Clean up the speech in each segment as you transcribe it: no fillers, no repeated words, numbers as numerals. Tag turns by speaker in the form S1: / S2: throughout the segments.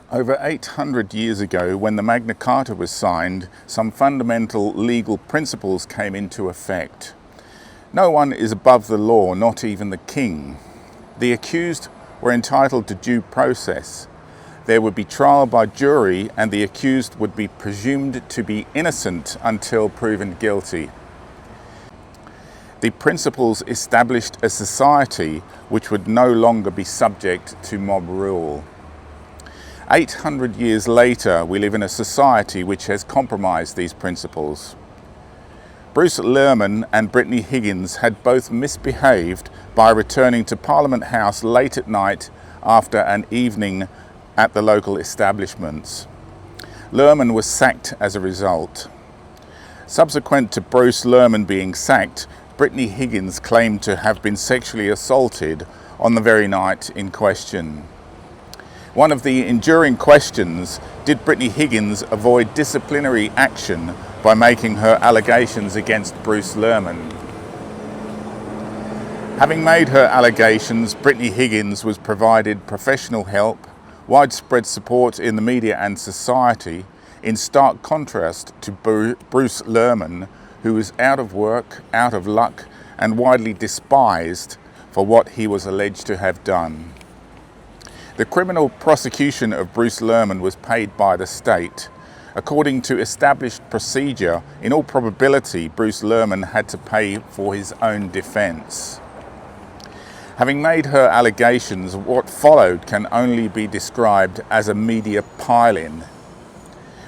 S1: Over 800 years ago, when the Magna Carta was signed, some fundamental legal principles came into effect. No one is above the law, not even the king. The accused were entitled to due process. There would be trial by jury, and the accused would be presumed to be innocent until proven guilty. The principles established a society which would no longer be subject to mob rule. 800 years later, we live in a society which has compromised these principles. Bruce Lerman and Brittany Higgins had both misbehaved by returning to Parliament House late at night after an evening at the local establishments. Lerman was sacked as a result. Subsequent to Bruce Lerman being sacked, Brittany Higgins claimed to have been sexually assaulted on the very night in question. One of the enduring questions, did Brittany Higgins avoid disciplinary action by making her allegations against Bruce Lerman? Having made her allegations, Brittany Higgins was provided professional help, widespread support in the media and society, in stark contrast to Bruce Lerman, who was out of work, out of luck, and widely despised for what he was alleged to have done. The criminal prosecution of Bruce Lerman was paid by the state. According to established procedure, in all probability, Bruce Lerman had to pay for his own defence. Having made her allegations, what followed can only be described as a media pile-in,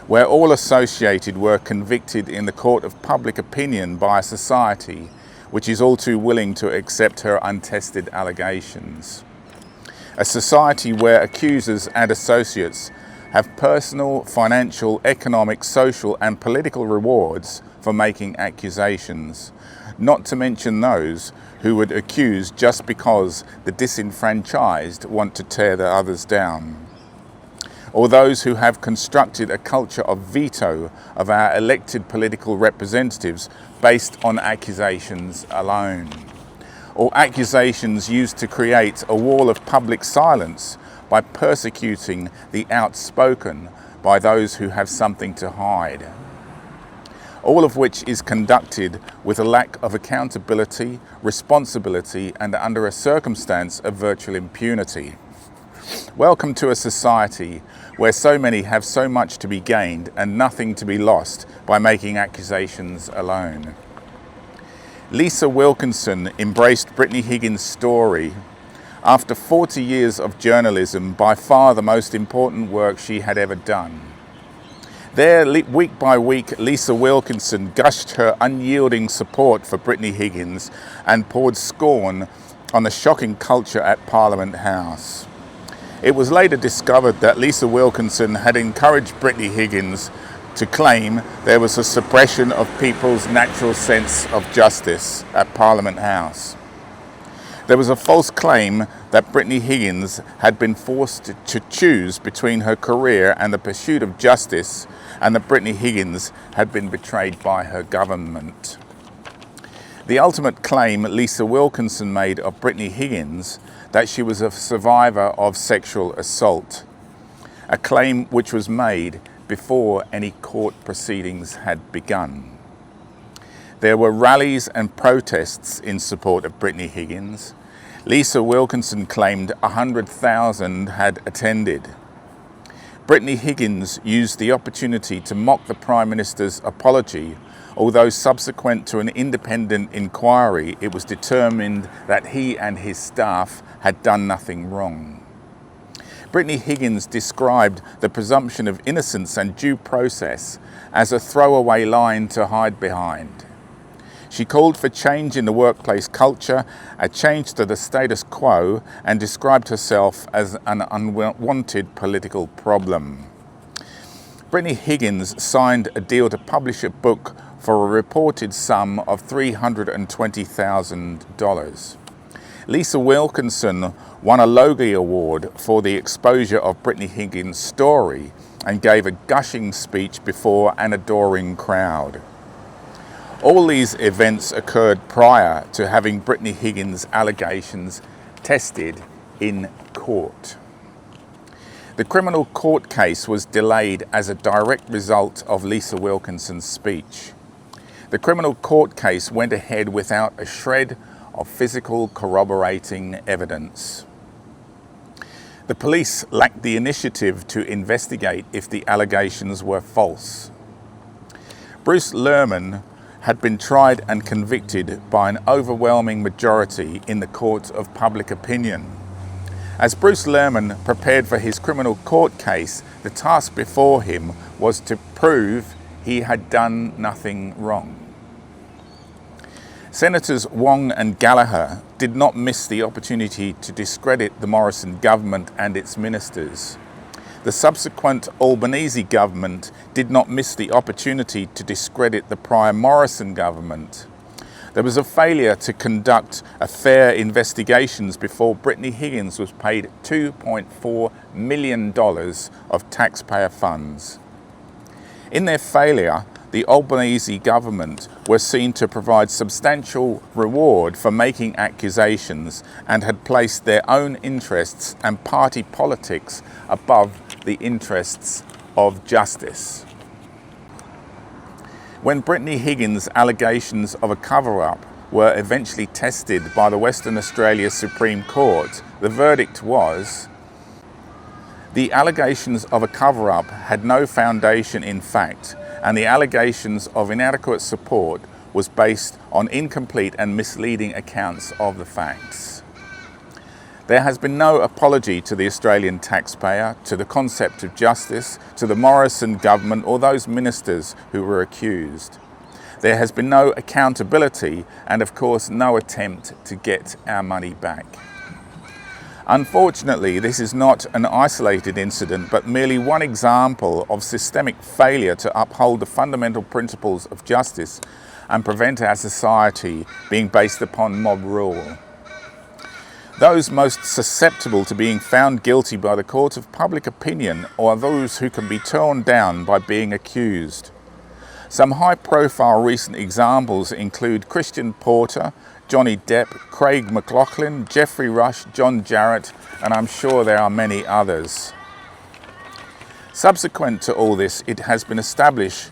S1: where all associated were convicted in the court of public opinion by a society which is all too willing to accept her untested allegations. A society where accusers and associates have personal, financial, economic, social and political rewards for making accusations, not to mention those who would accuse just because the disenfranchised want to tear the others down, or those who have constructed a culture of veto of our elected political representatives based on accusations alone, or accusations used to create a wall of public silence by persecuting the outspoken by those who have something to hide. All of which is conducted with a lack of accountability, responsibility, and under a circumstance of virtual impunity. Welcome to a society where so many have so much to be gained and nothing to be lost by making accusations alone. Lisa Wilkinson embraced Brittany Higgins' story. After 40 years of journalism, by far the most important work she had ever done. There, week by week, Lisa Wilkinson gushed her unyielding support for Brittany Higgins and poured scorn on the shocking culture at Parliament House. It was later discovered that Lisa Wilkinson had encouraged Brittany Higgins to claim there was a suppression of people's natural sense of justice at Parliament House. There was a false claim that Brittany Higgins had been forced to choose between her career and the pursuit of justice, and that Brittany Higgins had been betrayed by her government. The ultimate claim Lisa Wilkinson made of Brittany Higgins, that she was a survivor of sexual assault, a claim which was made before any court proceedings had begun. There were rallies and protests in support of Brittany Higgins. Lisa Wilkinson claimed 100,000 had attended. Brittany Higgins used the opportunity to mock the Prime Minister's apology, although subsequent to an independent inquiry, it was determined that he and his staff had done nothing wrong. Brittany Higgins described the presumption of innocence and due process as a throwaway line to hide behind. She called for change in the workplace culture, a change to the status quo, and described herself as an unwanted political problem. Brittany Higgins signed a deal to publish a book for a reported sum of $320,000. Lisa Wilkinson won a Logie Award for the exposure of Brittany Higgins' story and gave a gushing speech before an adoring crowd. All these events occurred prior to having Brittany Higgins' allegations tested in court. The criminal court case was delayed as a direct result of Lisa Wilkinson's speech. The criminal court case went ahead without a shred of physical corroborating evidence. The police lacked the initiative to investigate if the allegations were false. Bruce Lerman had been tried and convicted by an overwhelming majority in the court of public opinion. As Bruce Lerman prepared for his criminal court case, the task before him was to prove he had done nothing wrong. Senators Wong and Gallagher did not miss the opportunity to discredit the Morrison government and its ministers. The subsequent Albanese government did not miss the opportunity to discredit the prior Morrison government. There was a failure to conduct a fair investigations before Brittany Higgins was paid $2.4 million of taxpayer funds. In their failure, the Albanese government were seen to provide substantial reward for making accusations and had placed their own interests and party politics above the interests of justice. When Brittany Higgins' allegations of a cover-up were eventually tested by the Western Australia Supreme Court, the verdict was, the allegations of a cover-up had no foundation in fact, and the allegations of inadequate support was based on incomplete and misleading accounts of the facts. There has been no apology to the Australian taxpayer, to the concept of justice, to the Morrison government or those ministers who were accused. There has been no accountability and, of course, no attempt to get our money back. Unfortunately, this is not an isolated incident, but merely one example of systemic failure to uphold the fundamental principles of justice and prevent our society being based upon mob rule. Those most susceptible to being found guilty by the court of public opinion are those who can be torn down by being accused. Some high-profile recent examples include Christian Porter, Johnny Depp, Craig McLaughlin, Jeffrey Rush, John Jarrett, and I'm sure there are many others. Subsequent to all this, it has been established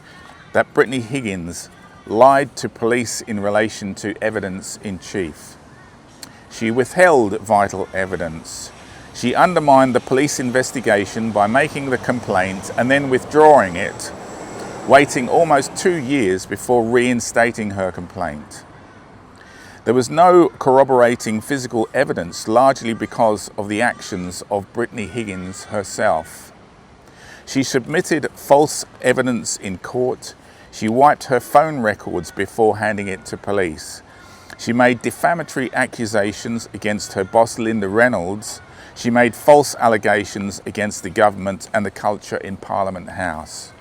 S1: that Brittany Higgins lied to police in relation to evidence in chief. She withheld vital evidence. She undermined the police investigation by making the complaint and then withdrawing it, waiting almost 2 years before reinstating her complaint. There was no corroborating physical evidence, largely because of the actions of Brittany Higgins herself. She submitted false evidence in court. She wiped her phone records before handing it to police. She made defamatory accusations against her boss, Linda Reynolds. She made false allegations against the government and the culture in Parliament House.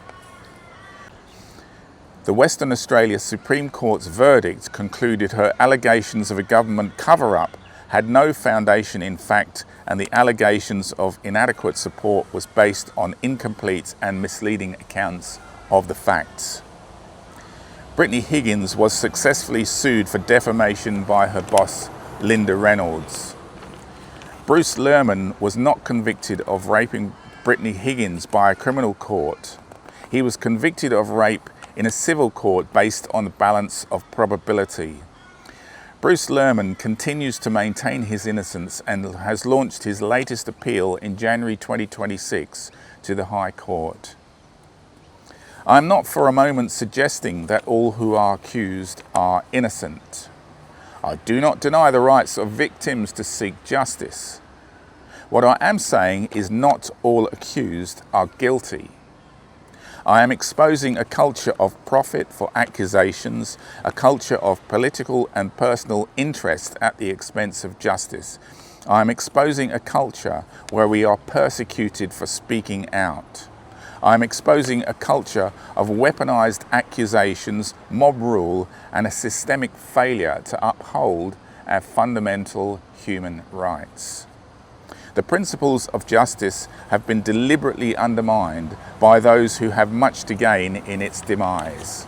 S1: The Western Australia Supreme Court's verdict concluded her allegations of a government cover-up had no foundation in fact, and the allegations of inadequate support was based on incomplete and misleading accounts of the facts. Brittany Higgins was successfully sued for defamation by her boss, Linda Reynolds. Bruce Lerman was not convicted of raping Brittany Higgins by a criminal court. He was convicted of rape in a civil court based on the balance of probability. Bruce Lerman continues to maintain his innocence and has launched his latest appeal in January 2026 to the High Court. I am not for a moment suggesting that all who are accused are innocent. I do not deny the rights of victims to seek justice. What I am saying is not all accused are guilty. I am exposing a culture of profit for accusations, a culture of political and personal interest at the expense of justice. I am exposing a culture where we are persecuted for speaking out. I am exposing a culture of weaponized accusations, mob rule, and a systemic failure to uphold our fundamental human rights. The principles of justice have been deliberately undermined by those who have much to gain in its demise.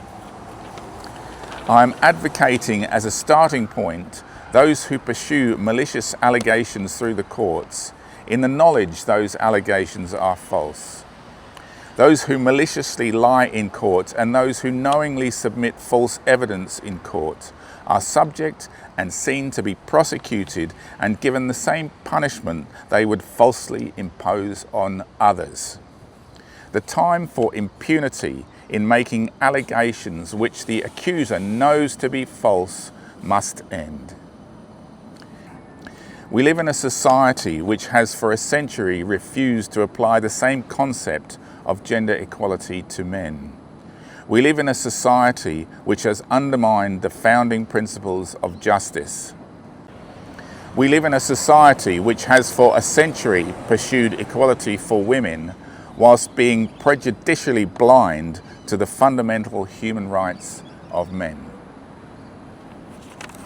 S1: I am advocating as a starting point those who pursue malicious allegations through the courts in the knowledge those allegations are false. Those who maliciously lie in court and those who knowingly submit false evidence in court are subject and seen to be prosecuted and given the same punishment they would falsely impose on others. The time for impunity in making allegations which the accuser knows to be false must end. We live in a society which has for a century refused to apply the same concept of gender equality to men. We live in a society which has undermined the founding principles of justice. We live in a society which has for a century pursued equality for women whilst being prejudicially blind to the fundamental human rights of men.